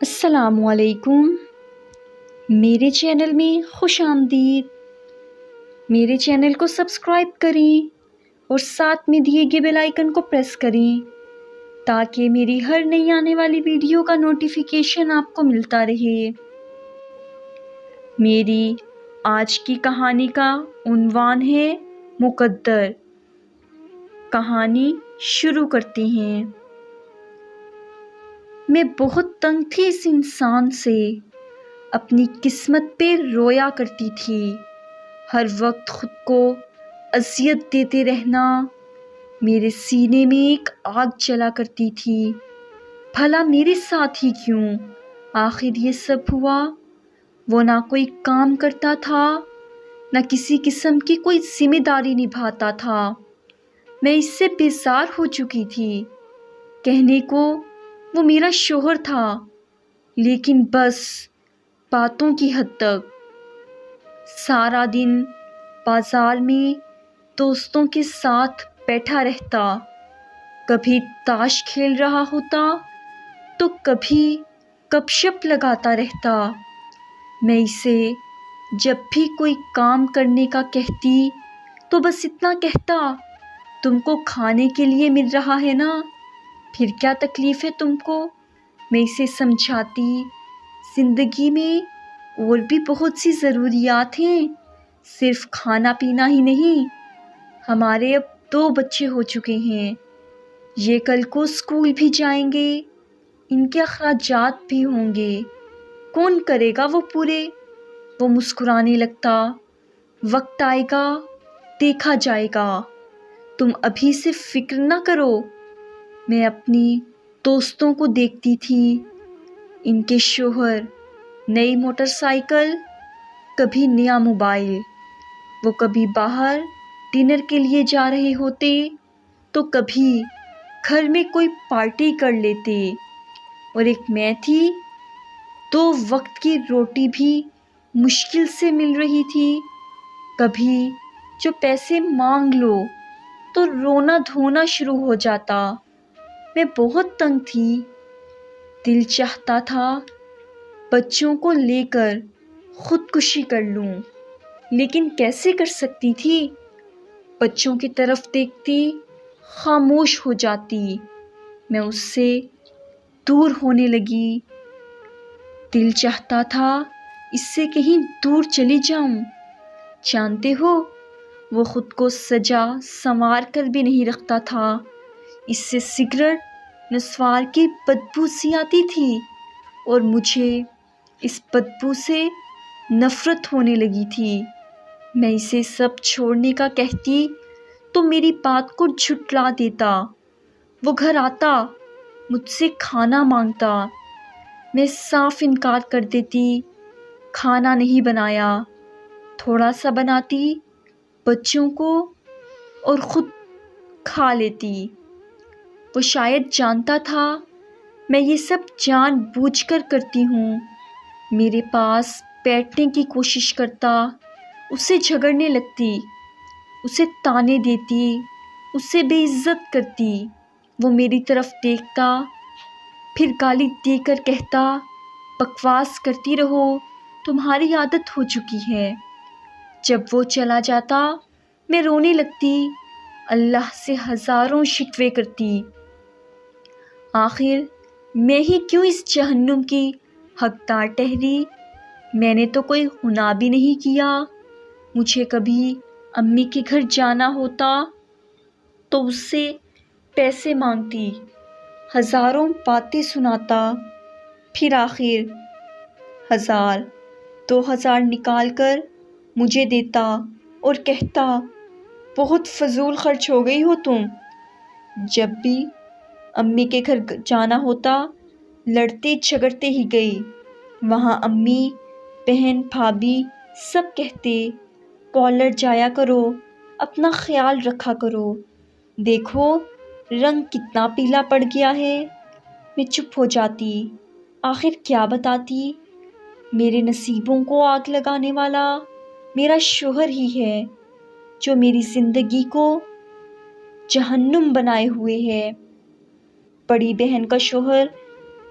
السلام علیکم، میرے چینل میں خوش آمدید۔ میرے چینل کو سبسکرائب کریں اور ساتھ میں دیے گئے بیل آئیکن کو پریس کریں تاکہ میری ہر نئی آنے والی ویڈیو کا نوٹیفیکیشن آپ کو ملتا رہے۔ میری آج کی کہانی کا عنوان ہے مقدر۔ کہانی شروع کرتے ہیں۔ میں بہت تنگ تھی اس انسان سے، اپنی قسمت پہ رویا کرتی تھی۔ ہر وقت خود کو اذیت دیتے رہنا میرے سینے میں ایک آگ جلا کرتی تھی۔ بھلا میرے ساتھ ہی کیوں آخر یہ سب ہوا؟ وہ نہ کوئی کام کرتا تھا، نہ کسی قسم کی کوئی ذمہ داری نبھاتا تھا۔ میں اس سے بیزار ہو چکی تھی۔ کہنے کو وہ میرا شوہر تھا، لیکن بس باتوں کی حد تک۔ سارا دن بازار میں دوستوں کے ساتھ بیٹھا رہتا، کبھی تاش کھیل رہا ہوتا تو کبھی گپ شپ لگاتا رہتا۔ میں اسے جب بھی کوئی کام کرنے کا کہتی تو بس اتنا کہتا، تم کو کھانے کے لیے مل رہا ہے نا، پھر کیا تکلیف ہے تم کو؟ میں اسے سمجھاتی، زندگی میں اور بھی بہت سی ضروریات ہیں، صرف کھانا پینا ہی نہیں۔ ہمارے اب 2 بچے ہو چکے ہیں، یہ کل کو اسکول بھی جائیں گے، ان کے اخراجات بھی ہوں گے، کون کرے گا وہ پورے؟ وہ مسکرانے لگتا۔ وقت آئے گا، دیکھا جائے گا، تم ابھی سے فکر نہ کرو۔ میں اپنی دوستوں کو دیکھتی تھی، ان کے شوہر نئی موٹر سائیکل، کبھی نیا موبائل، وہ کبھی باہر ڈنر کے لیے جا رہے ہوتے تو کبھی گھر میں کوئی پارٹی کر لیتے، اور ایک میں تھی، 2 وقت کی روٹی بھی مشکل سے مل رہی تھی۔ کبھی جو پیسے مانگ لو تو رونا دھونا شروع ہو جاتا۔ میں بہت تنگ تھی، دل چاہتا تھا بچوں کو لے کر خودکشی کر لوں، لیکن کیسے کر سکتی تھی؟ بچوں کی طرف دیکھتی، خاموش ہو جاتی، میں اس سے دور ہونے لگی۔ دل چاہتا تھا اس سے کہیں دور چلی جاؤں۔ جانتے ہو، وہ خود کو سجا سنوار کر بھی نہیں رکھتا تھا، اس سے سگریٹ نسوار کی بدبو سی آتی تھی، اور مجھے اس بدبو سے نفرت ہونے لگی تھی۔ میں اسے سب چھوڑنے کا کہتی تو میری بات کو جھٹلا دیتا۔ وہ گھر آتا، مجھ سے کھانا مانگتا، میں صاف انکار کر دیتی، کھانا نہیں بنایا، تھوڑا سا بناتی بچوں کو اور خود کھا لیتی۔ وہ شاید جانتا تھا میں یہ سب جان بوجھ کر کرتی ہوں۔ میرے پاس بیٹھنے کی کوشش کرتا، اس سے جھگڑنے لگتی، اسے تانے دیتی، اس سے بے عزت کرتی۔ وہ میری طرف دیکھتا، پھر گالی دے کر کہتا، بکواس کرتی رہو، تمہاری عادت ہو چکی ہے۔ جب وہ چلا جاتا میں رونے لگتی، اللہ سے ہزاروں شکوے کرتی۔ آخر میں ہی کیوں اس جہنم کی حقدار ٹھہری؟ میں نے تو کوئی گناہ بھی نہیں کیا۔ مجھے کبھی امی کے گھر جانا ہوتا تو اس سے پیسے مانگتی، ہزاروں باتیں سناتا، پھر آخر 1000 2000 نکال کر مجھے دیتا اور کہتا، بہت فضول خرچ ہو گئی ہو تم۔ جب بھی امی کے گھر جانا ہوتا لڑتے جھگڑتے ہی گئی۔ وہاں امی، بہن، بھابھی سب کہتے، پارلر جایا کرو، اپنا خیال رکھا کرو، دیکھو رنگ کتنا پیلا پڑ گیا ہے۔ میں چپ ہو جاتی، آخر کیا بتاتی؟ میرے نصیبوں کو آگ لگانے والا میرا شوہر ہی ہے، جو میری زندگی کو جہنم بنائے ہوئے ہے۔ بڑی بہن کا شوہر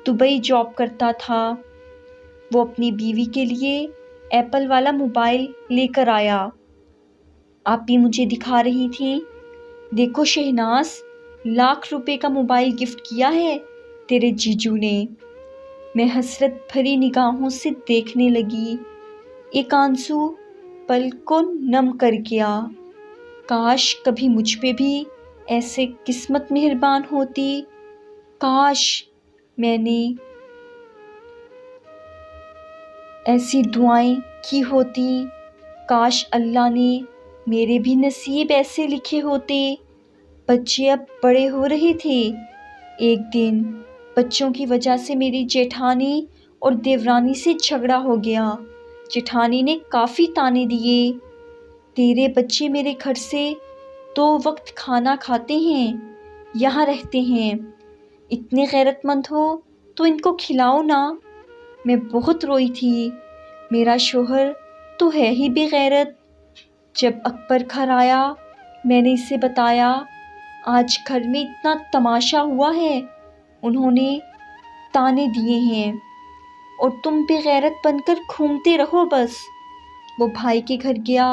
دبئی جاب کرتا تھا۔ وہ اپنی بیوی کے لیے ایپل والا موبائل لے کر آیا۔ آپ بھی مجھے دکھا رہی تھیں، دیکھو شہناز، ₹1,00,000 کا موبائل گفٹ کیا ہے تیرے جیجو نے۔ میں حسرت بھری نگاہوں سے دیکھنے لگی۔ ایک آنسو پل کو نم کر گیا۔ کاش کبھی مجھ پہ بھی ایسے قسمت مہربان ہوتی، کاش میں نے ایسی دعائیں کی ہوتی، کاش اللہ نے میرے بھی نصیب ایسے لکھے ہوتے۔ بچے اب بڑے ہو رہے تھے۔ ایک دن بچوں کی وجہ سے میری جیٹھانی اور دیورانی سے جھگڑا ہو گیا۔ جیٹھانی نے کافی طعنے دیے، تیرے بچے میرے گھر سے 2 وقت کھانا کھاتے ہیں، یہاں رہتے ہیں، اتنے غیرت مند ہو تو ان کو کھلاؤ نا۔ میں بہت روئی تھی، میرا شوہر تو ہے ہی بے غیرت۔ جب اکبر گھر آیا میں نے اسے بتایا، آج گھر میں اتنا تماشا ہوا ہے، انہوں نے طعنے دیے ہیں اور تم بے غیرت بن کر گھومتے رہو بس۔ وہ بھائی کے گھر گیا،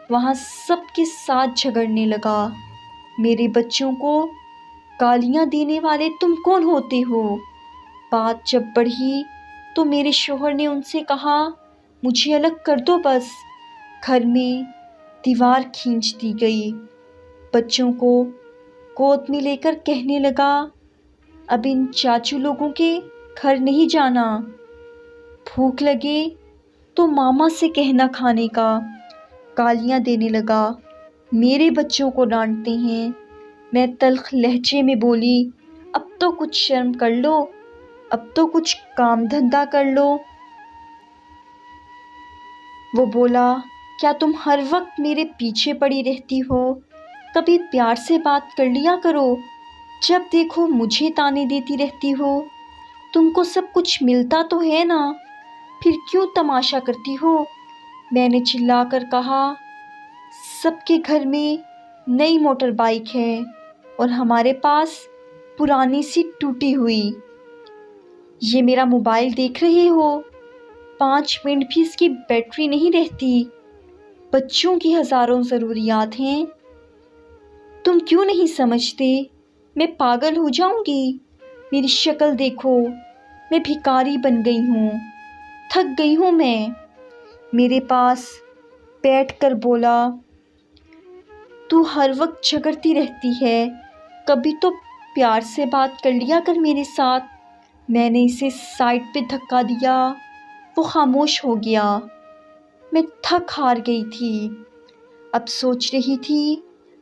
وہاں سب کے ساتھ جھگڑنے لگا، میرے بچوں کو گالیاں دینے والے تم کون ہوتے ہو؟ بات جب بڑھی تو میرے شوہر نے ان سے کہا، مجھے الگ کر دو بس۔ گھر میں دیوار کھینچ دی گئی۔ بچوں کو گود میں لے کر کہنے لگا، اب ان چاچو لوگوں کے گھر نہیں جانا، بھوک لگے تو ماما سے کہنا کھانے کا۔ گالیاں دینے لگا، میرے بچوں کو ڈانٹتے ہیں۔ میں تلخ لہجے میں بولی، اب تو کچھ شرم کر لو، اب تو کچھ کام دھندا کر لو۔ وہ بولا، کیا تم ہر وقت میرے پیچھے پڑی رہتی ہو؟ کبھی پیار سے بات کر لیا کرو، جب دیکھو مجھے طعنے دیتی رہتی ہو۔ تم کو سب کچھ ملتا تو ہے نا، پھر کیوں تماشا کرتی ہو؟ میں نے چلا کر کہا، سب کے گھر میں نئی موٹر بائیک ہے اور ہمارے پاس پرانی سی ٹوٹی ہوئی۔ یہ میرا موبائل دیکھ رہے ہو، 5 منٹ بھی اس کی بیٹری نہیں رہتی۔ بچوں کی ہزاروں ضروریات ہیں، تم کیوں نہیں سمجھتے؟ میں پاگل ہو جاؤں گی؟ میری شکل دیکھو، میں بھکاری بن گئی ہوں، تھک گئی ہوں میں۔ میرے پاس بیٹھ کر بولا، تو ہر وقت جھگڑتی رہتی ہے، کبھی تو پیار سے بات کر لیا کر میرے ساتھ۔ میں نے اسے سائڈ پہ دھکا دیا، وہ خاموش ہو گیا۔ میں تھک ہار گئی تھی، اب سوچ رہی تھی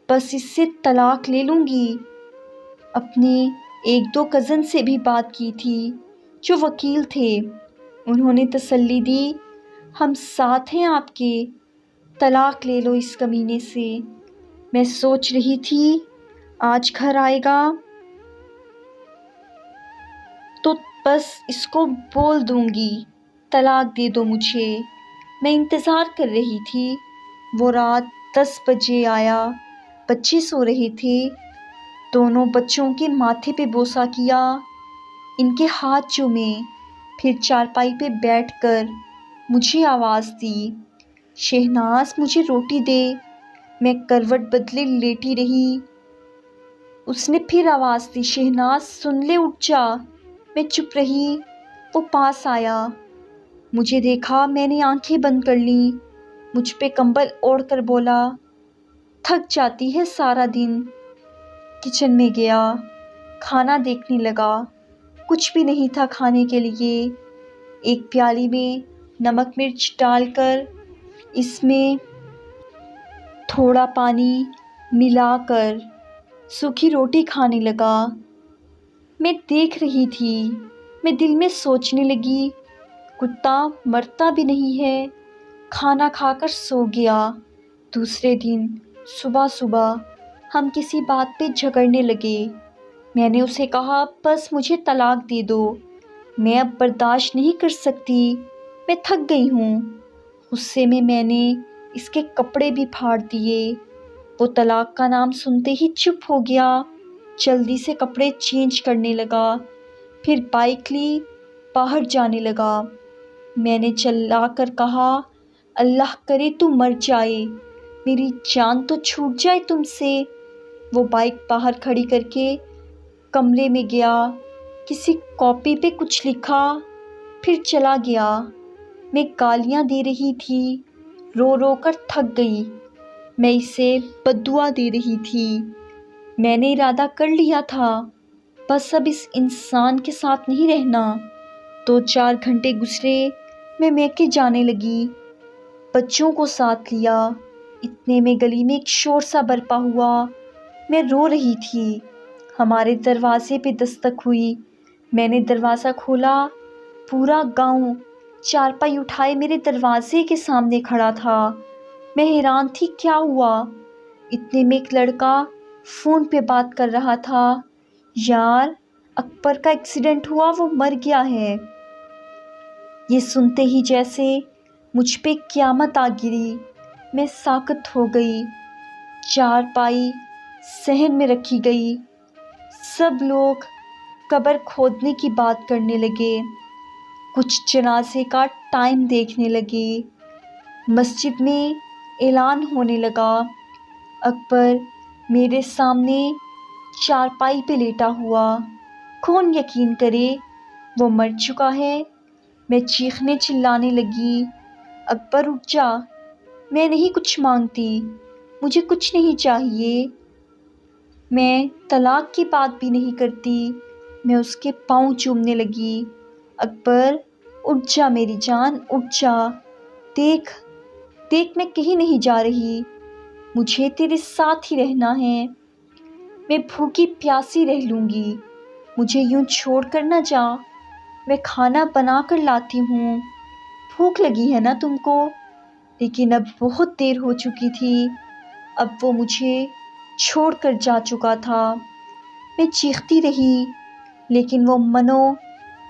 بس اس سے طلاق لے لوں گی۔ اپنے 1-2 کزن سے بھی بات کی تھی جو وکیل تھے، انہوں نے تسلی دی، ہم ساتھ ہیں آپ کے، طلاق لے لو اس کمینے سے۔ میں سوچ رہی تھی آج گھر آئے گا تو بس اس کو بول دوں گی طلاق دے دو مجھے۔ میں انتظار کر رہی تھی، وہ رات 10 بجے آیا، بچے سو رہے تھے، دونوں بچوں کے ماتھے پہ بوسہ کیا، ان کے ہاتھ چومے، پھر چارپائی پہ بیٹھ کر مجھے آواز دی، شہناز مجھے روٹی دے۔ میں کروٹ بدلے لیٹی رہی۔ اس نے پھر آواز دی، شہناز سن لے، اٹھ جا۔ میں چپ رہی۔ وہ پاس آیا، مجھے دیکھا، میں نے آنکھیں بند کر لیں، مجھ پہ کمبل اوڑھ کر بولا، تھک جاتی ہے سارا دن۔ کچن میں گیا، کھانا دیکھنے لگا، کچھ بھی نہیں تھا کھانے کے لیے۔ ایک پیالی میں نمک مرچ ڈال کر اس میں تھوڑا پانی ملا کر سوکھی روٹی کھانے لگا۔ میں دیکھ رہی تھی، میں دل میں سوچنے لگی، کتا مرتا بھی نہیں ہے، کھانا کھا کر سو گیا۔ دوسرے دن صبح ہم کسی بات پہ جھگڑنے لگے۔ میں نے اسے کہا، بس مجھے طلاق دے دو، میں اب برداشت نہیں کر سکتی، میں تھک گئی ہوں۔ غصے میں نے اس کے کپڑے بھی پھاڑ دیے۔ وہ طلاق کا نام سنتے ہی چپ ہو گیا، جلدی سے کپڑے چینج کرنے لگا۔ پھر بائک لی، باہر جانے لگا۔ میں نے چلا کر کہا، اللہ کرے تو مر جائے، میری جان تو چھوٹ جائے تم سے۔ وہ بائک باہر کھڑی کر کے کمرے میں گیا، کسی کاپی پہ کچھ لکھا، پھر چلا گیا۔ میں گالیاں دے رہی تھی، رو رو کر تھک گئی۔ میں اسے بددعا دے رہی تھی۔ میں نے ارادہ کر لیا تھا، بس اب اس انسان کے ساتھ نہیں رہنا۔ 2-4 گھنٹے گزرے، میں میکے جانے لگی، بچوں کو ساتھ لیا۔ اتنے میں گلی میں ایک شور سا برپا ہوا۔ میں رو رہی تھی۔ ہمارے دروازے پہ دستک ہوئی۔ میں نے دروازہ کھولا، پورا گاؤں چارپائی اٹھائے میرے دروازے کے سامنے کھڑا تھا۔ میں حیران تھی کیا ہوا۔ اتنے میں ایک لڑکا فون پہ بات کر رہا تھا، یار اکبر کا ایکسیڈنٹ ہوا، وہ مر گیا ہے۔ یہ سنتے ہی جیسے مجھ پہ قیامت آ گری۔ میں ساکت ہو گئی۔ چارپائی صحن میں رکھی گئی۔ سب لوگ قبر کھودنے کی بات کرنے لگے، کچھ جنازے کا ٹائم دیکھنے لگے۔ مسجد میں اعلان ہونے لگا، اکبر میرے سامنے چارپائی پہ لیٹا ہوا، کون یقین کرے وہ مر چکا ہے۔ میں چیخنے چلانے لگی، اکبر اٹھ جا، میں نہیں کچھ مانگتی، مجھے کچھ نہیں چاہیے، میں طلاق کی بات بھی نہیں کرتی۔ میں اس کے پاؤں چومنے لگی، اکبر اٹھ جا میری جان، اٹھ جا، دیکھ دیکھ میں کہیں نہیں جا رہی، مجھے تیرے ساتھ ہی رہنا ہے، میں بھوکی پیاسی رہ لوں گی، مجھے یوں چھوڑ کر نہ جا، میں کھانا بنا کر لاتی ہوں، بھوک لگی ہے نا تم کو۔ لیکن اب بہت دیر ہو چکی تھی، اب وہ مجھے چھوڑ کر جا چکا تھا۔ میں چیختی رہی، لیکن وہ منو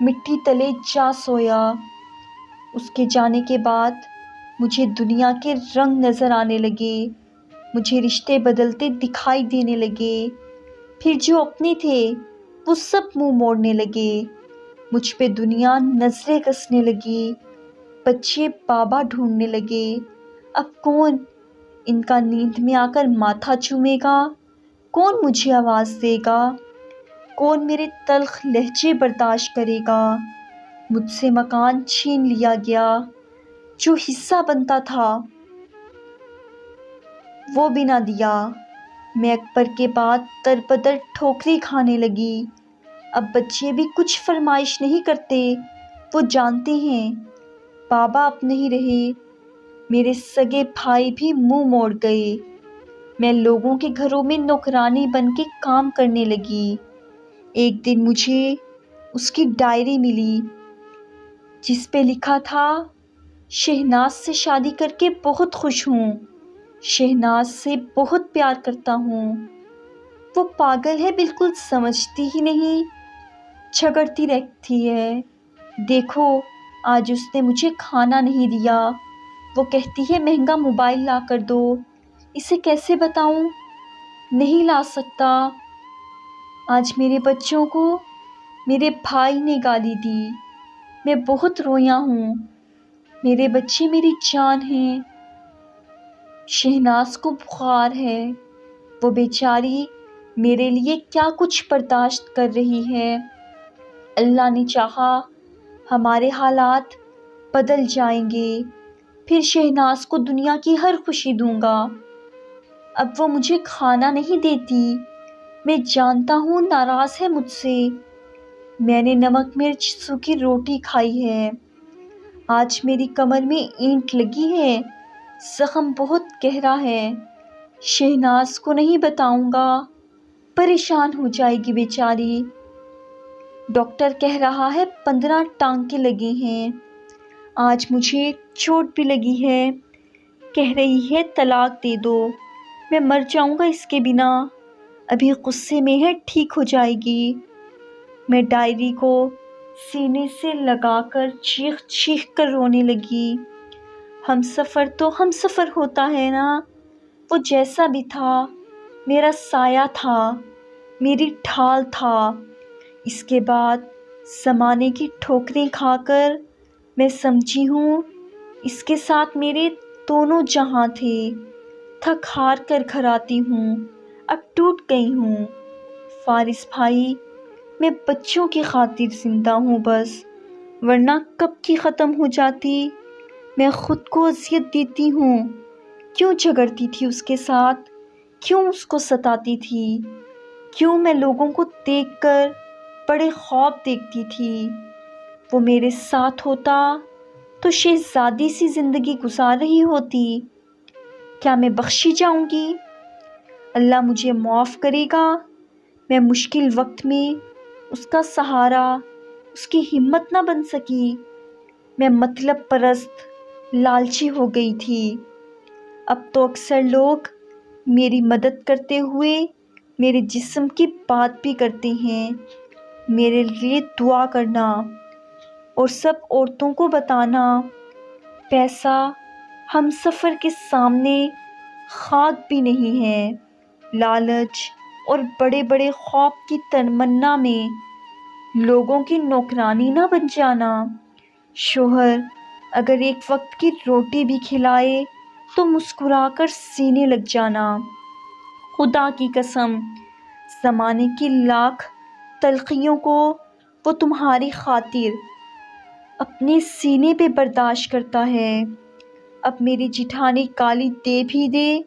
مٹی تلے جا سویا۔ اس کے جانے کے بعد مجھے دنیا کے رنگ نظر آنے لگے، مجھے رشتے بدلتے دکھائی دینے لگے، پھر جو اپنے تھے وہ سب منہ موڑنے لگے، مجھ پہ دنیا نظریں کسنے لگی، بچے بابا ڈھونڈنے لگے۔ اب کون ان کا نیند میں آ کر ماتھا چومے گا، کون مجھے آواز دے گا، کون میرے تلخ لہجے برداشت کرے گا۔ مجھ سے مکان چھین لیا گیا، جو حصہ بنتا تھا وہ بھی نہ دیا۔ میں اکبر کے بعد دربدر ٹھوکریں کھانے لگی۔ اب بچے بھی کچھ فرمائش نہیں کرتے، وہ جانتے ہیں بابا اب نہیں رہے، میرے سگے بھائی بھی منہ موڑ گئے۔ میں لوگوں کے گھروں میں نوکرانی بن کے کام کرنے لگی۔ ایک دن مجھے اس کی ڈائری ملی، جس پہ لکھا تھا، شہناز سے شادی کر کے بہت خوش ہوں، شہناز سے بہت پیار کرتا ہوں، وہ پاگل ہے، بالکل سمجھتی ہی نہیں، جھگڑتی رہتی ہے، دیکھو آج اس نے مجھے کھانا نہیں دیا، وہ کہتی ہے مہنگا موبائل لا کر دو، اسے کیسے بتاؤں، نہیں لا سکتا۔ آج میرے بچوں کو میرے بھائی نے گالی دی، میں بہت رویا ہوں، میرے بچے میری جان ہیں۔ شہناز کو بخار ہے، وہ بیچاری میرے لیے کیا کچھ برداشت کر رہی ہے۔ اللہ نے چاہا ہمارے حالات بدل جائیں گے، پھر شہناز کو دنیا کی ہر خوشی دوں گا۔ اب وہ مجھے کھانا نہیں دیتی، میں جانتا ہوں ناراض ہے مجھ سے، میں نے نمک مرچ سوکھی روٹی کھائی ہے، آج میری کمر میں اینٹ لگی ہے، زخم بہت گہرا ہے، شہناز کو نہیں بتاؤں گا، پریشان ہو جائے گی بیچاری۔ ڈاکٹر کہہ رہا ہے 15 ٹانکے لگے ہیں، آج مجھے چوٹ بھی لگی ہے، کہہ رہی ہے طلاق دے دو، میں مر جاؤں گا اس کے بنا، ابھی غصے میں ہے، ٹھیک ہو جائے گی۔ میں ڈائری کو سینے سے لگا کر چیخ چیخ کر رونے لگی۔ ہم سفر تو ہم سفر ہوتا ہے نا، وہ جیسا بھی تھا میرا سایہ تھا، میری ڈھال تھا۔ اس کے بعد زمانے کی ٹھوکریں کھا کر میں سمجھی ہوں اس کے ساتھ میرے دونوں جہاں تھے۔ تھک ہار کر گھر آتی ہوں، اب ٹوٹ گئی ہوں۔ فارس بھائی، میں بچوں کی خاطر زندہ ہوں بس، ورنہ کب کی ختم ہو جاتی۔ میں خود کو اذیت دیتی ہوں، کیوں جھگڑتی تھی اس کے ساتھ، کیوں اس کو ستاتی تھی، کیوں میں لوگوں کو دیکھ کر بڑے خواب دیکھتی تھی۔ وہ میرے ساتھ ہوتا تو شہزادی سی زندگی گزار رہی ہوتی۔ کیا میں بخشی جاؤں گی؟ اللہ مجھے معاف کرے گا؟ میں مشکل وقت میں اس کا سہارا، اس کی ہمت نہ بن سکی۔ میں مطلب پرست، لالچی ہو گئی تھی۔ اب تو اکثر لوگ میری مدد کرتے ہوئے میرے جسم کی بات بھی کرتے ہیں، میرے لیے دعا کرنا اور سب عورتوں کو بتانا پیسہ ہم سفر کے سامنے خاک بھی نہیں ہے۔ لالچ اور بڑے بڑے خواب کی تمنا میں لوگوں کی نوکرانی نہ بن جانا۔ شوہر اگر ایک وقت کی روٹی بھی کھلائے تو مسکرا کر سینے لگ جانا۔ خدا کی قسم، زمانے کی لاکھ تلخیوں کو وہ تمہاری خاطر اپنے سینے پہ برداشت کرتا ہے۔ اب میری جٹھانی گالی دے بھی دے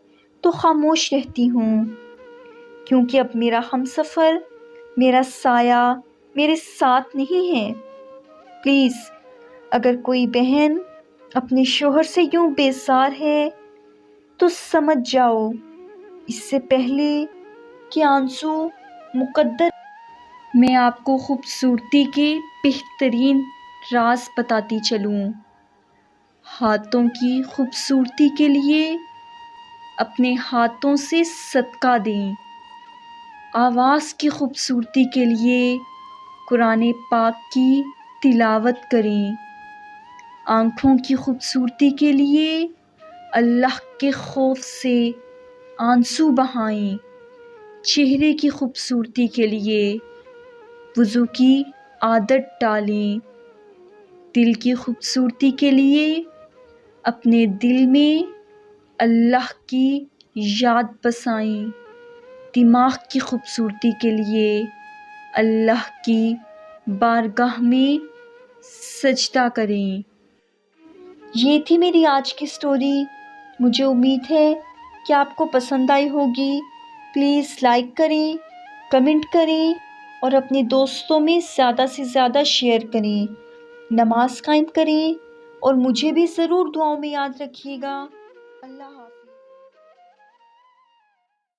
تو خاموش رہتی ہوں، کیونکہ اب میرا ہمسفر، میرا سایہ میرے ساتھ نہیں ہے۔ پلیز، اگر کوئی بہن اپنے شوہر سے یوں بیزار ہے تو سمجھ جاؤ اس سے پہلے کہ آنسو مقدر۔ میں آپ کو خوبصورتی کے بہترین راز بتاتی چلوں۔ ہاتھوں کی خوبصورتی کے لیے اپنے ہاتھوں سے صدقہ دیں۔ آواز کی خوبصورتی کے لیے قرآن پاک کی تلاوت کریں۔ آنکھوں کی خوبصورتی کے لیے اللہ کے خوف سے آنسو بہائیں۔ چہرے کی خوبصورتی کے لیے وضو کی عادت ڈالیں۔ دل کی خوبصورتی کے لیے اپنے دل میں اللہ کی یاد بسائیں۔ دماغ کی خوبصورتی کے لیے اللہ کی بارگاہ میں سجدہ کریں۔ یہ تھی میری آج کی سٹوری۔ مجھے امید ہے کہ آپ کو پسند آئی ہوگی۔ پلیز لائک کریں، کمنٹ کریں اور اپنے دوستوں میں زیادہ سے زیادہ شیئر کریں۔ نماز قائم کریں اور مجھے بھی ضرور دعاؤں میں یاد رکھیے گا۔ اللہ حافظ۔